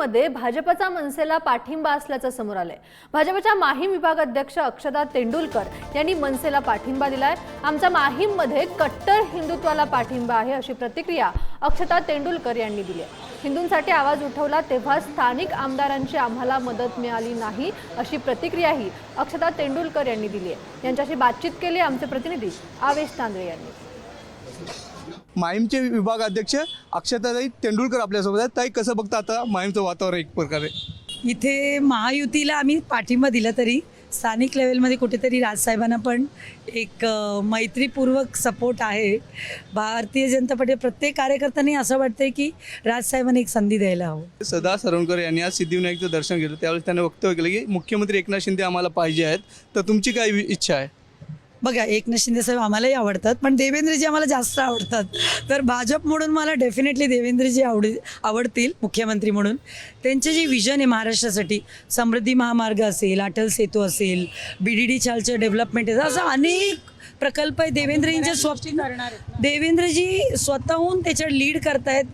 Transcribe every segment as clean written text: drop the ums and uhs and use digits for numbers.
माहीममध्ये भाजपचा मनसेला पाठिंबा असल्याचं समोर आलंय। भाजपच्या माहीम विभाग अध्यक्ष अक्षता तेंडुलकर यांनी मनसेला पाठिंबा दिलाय। आमचा माहीममध्ये कट्टर हिंदुत्वाला पाठिंबा आहे अशी प्रतिक्रिया अक्षता तेंडुलकर यांनी दिली आहे। हिंदूंसाठी आवाज उठवला तेव्हा स्थानिक आमदारांची आम्हाला मदत मिळाली नाही अशी प्रतिक्रियाही अक्षता तेंडुलकर यांनी दिली आहे। यांच्याशी बातचीत केली आमचे प्रतिनिधी आवेश तांदळे यांनी। माहीमचे विभाग अध्यक्ष अक्षताताई तेंडुलकर आपल्यासोबत आहेत। ताई, कसं बघता आता माहीमचं वातावरण एक प्रकारे? इथे महायुतीला आम्ही पाठिंबा दिला तरी स्थानिक लेवलमध्ये कुठेतरी राजसाहेबांना पण एक मैत्रीपूर्वक सपोर्ट आहे। भारतीय जनता पार्टी प्रत्येक कार्यकर्त्यांनी असं वाटतंय की राजसाहेबांनी एक संधी द्यायला हवं। सदा सरवणकर यांनी आज सिद्धिविनायकचं दर्शन घेतलं, त्यावेळेस त्यांनी वक्तव्य केलं की मुख्यमंत्री एकनाथ शिंदे आम्हाला पाहिजे आहेत। तर तुमची काय इच्छा आहे? बघा, एकनाथ शिंदे साहेब आम्हालाही आवडतात, पण देवेंद्रजी आम्हाला जास्त आवडतात। तर भाजप म्हणून मला डेफिनेटली देवेंद्रजी आवडतील मुख्यमंत्री म्हणून। त्यांचे जी विजन आहे महाराष्ट्रासाठी, समृद्धी महामार्ग असेल, अटल सेतू असेल, BDD चालचं डेव्हलपमेंट आहे, असं अनेक प्रकल्प आहे देवेंद्रजी स्वतःहून त्याच्यावर लीड करतायत।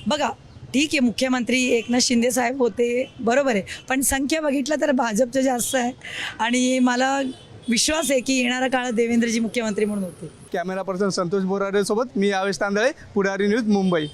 बघा, ठीक आहे, मुख्यमंत्री एकनाथ शिंदे साहेब होते बरोबर आहे, पण संख्या बघितलं तर भाजपचं जास्त आहे आणि मला विश्वास आहे की येणाऱ्या काळात देवेंद्रजी मुख्यमंत्री म्हणून होते। कॅमेरा पर्सन संतोष बोराडे सोबत मी आवेश तांदळे, पुढारी न्यूज, मुंबई।